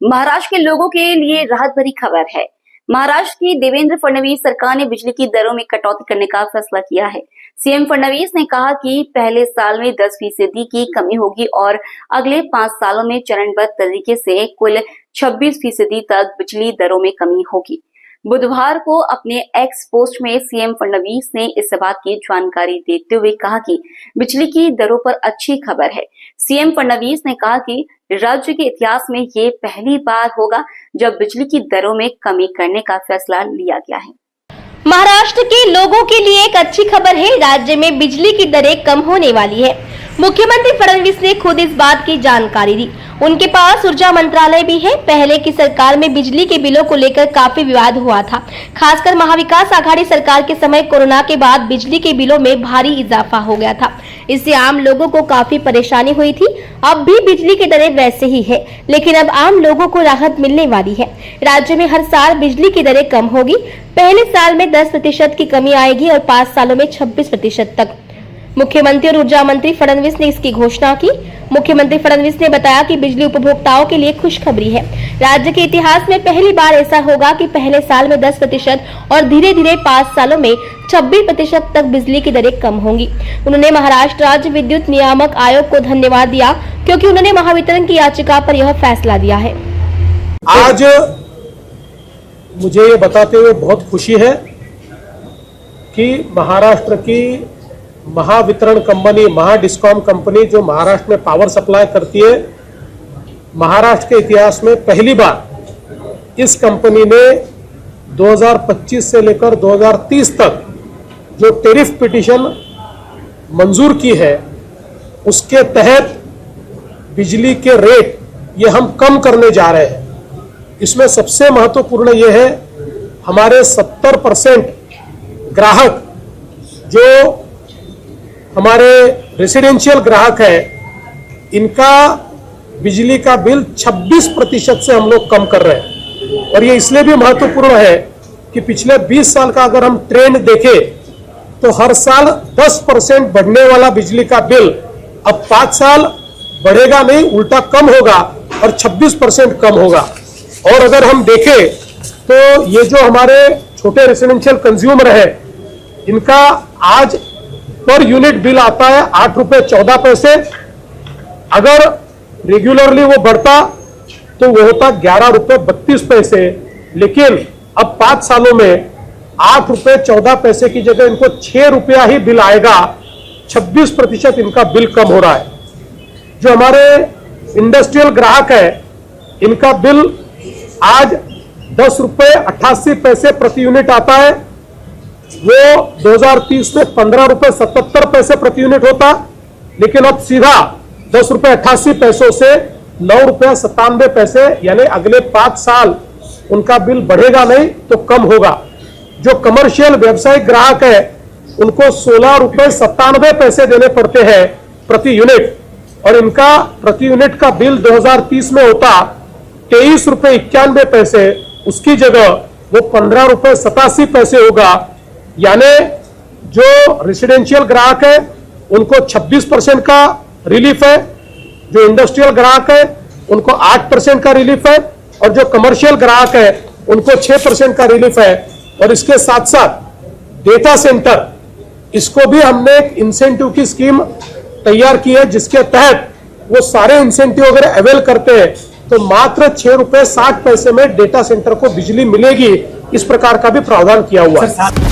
महाराष्ट्र के लोगों के लिए राहत भरी खबर है। महाराष्ट्र की देवेंद्र फडणवीस सरकार ने बिजली की दरों में कटौती करने का फैसला किया है। सीएम फडणवीस ने कहा कि पहले साल में 10% की कमी होगी और अगले 5 सालों में चरणबद्ध तरीके से कुल 26% तक बिजली दरों में कमी होगी। बुधवार को अपने एक्स पोस्ट में सीएम फडणवीस ने इस बात की जानकारी देते हुए कहा कि बिजली की दरों पर अच्छी खबर है। सीएम फडणवीस ने कहा कि राज्य के इतिहास में ये पहली बार होगा जब बिजली की दरों में कमी करने का फैसला लिया गया है। महाराष्ट्र के लोगों के लिए एक अच्छी खबर है। राज्य में बिजली की दरें कम होने वाली है। मुख्यमंत्री फडणवीस ने खुद इस बात की जानकारी दी। उनके पास ऊर्जा मंत्रालय भी है। पहले की सरकार में बिजली के बिलों को लेकर काफी विवाद हुआ था। खासकर महाविकास आघाड़ी सरकार के समय कोरोना के बाद बिजली के बिलों में भारी इजाफा हो गया था। इससे आम लोगों को काफी परेशानी हुई थी। अब भी बिजली की दरें वैसे ही है, लेकिन अब आम लोगों को राहत मिलने वाली है। राज्य में हर साल बिजली की दरें कम होगी। पहले साल में 10% की कमी आएगी और 5 सालों में 26% तक। मुख्यमंत्री और ऊर्जा मंत्री फडणवीस ने इसकी घोषणा की। मुख्यमंत्री फडणवीस ने बताया कि बिजली उपभोक्ताओं के लिए खुशखबरी है। राज्य के इतिहास में पहली बार ऐसा होगा कि पहले साल में 10% और धीरे धीरे 5 सालों में 26% तक बिजली की दरें कम होंगी। उन्होंने महाराष्ट्र राज्य विद्युत नियामक आयोग को धन्यवाद दिया क्योंकि उन्होंने महावितरण की याचिका पर यह फैसला दिया है। आज मुझे ये बताते हुए बहुत खुशी है कि महाराष्ट्र की महावितरण कंपनी, महाडिस्कॉम कंपनी जो महाराष्ट्र में पावर सप्लाई करती है, महाराष्ट्र के इतिहास में पहली बार इस कंपनी ने 2025 से लेकर 2030 तक जो टैरिफ पिटीशन मंजूर की है, उसके तहत बिजली के रेट ये हम कम करने जा रहे हैं। इसमें सबसे महत्वपूर्ण ये है, हमारे 70% ग्राहक जो हमारे रेसिडेंशियल ग्राहक है, इनका बिजली का बिल 26% से हम लोग कम कर रहे हैं। और ये इसलिए भी महत्वपूर्ण है कि पिछले 20 साल का अगर हम ट्रेंड देखें तो हर साल 10% बढ़ने वाला बिजली का बिल अब 5 साल बढ़ेगा नहीं, उल्टा कम होगा और 26% कम होगा। और अगर हम देखें तो ये जो हमारे छोटे रेसिडेंशियल कंज्यूमर है, इनका आज पर यूनिट बिल आता है 8 रुपए 14 पैसे। अगर रेगुलरली वो बढ़ता तो वो होता 11 रुपए 32 पैसे। लेकिन अब 5 सालों में 8 रुपए 14 पैसे की जगह इनको 6 रुपया ही बिल आएगा। 26% इनका बिल कम हो रहा है। जो हमारे इंडस्ट्रियल ग्राहक है, इनका बिल आज 10 रुपए 88 पैसे प्रति यूनिट आता है। वो 2030 में 15 रुपए 77 पैसे प्रति यूनिट होता, लेकिन अब सीधा 10 रुपए 88 पैसों से 9 रुपए 97 पैसे, यानी अगले 5 साल उनका बिल बढ़ेगा नहीं तो कम होगा। जो कमर्शियल व्यावसायिक ग्राहक है, उनको 16 रुपए 97 पैसे देने पड़ते हैं प्रति यूनिट, और इनका प्रति यूनिट का बिल 2030 में होता 23 रुपए 91 पैसे। उसकी जगह वो 15 रुपए 87 पैसे होगा। यानी जो रेसिडेंशियल ग्राहक है उनको 26% का रिलीफ है, जो इंडस्ट्रियल ग्राहक है उनको 8% का रिलीफ है, और जो कमर्शियल ग्राहक है उनको 6% का रिलीफ है। और इसके साथ साथ डेटा सेंटर, इसको भी हमने एक इंसेंटिव की स्कीम तैयार की है, जिसके तहत वो सारे इंसेंटिव अगर अवेल करते हैं तो मात्र 6 रुपए 60 पैसे में डेटा सेंटर को बिजली मिलेगी। इस प्रकार का भी प्रावधान किया हुआ है।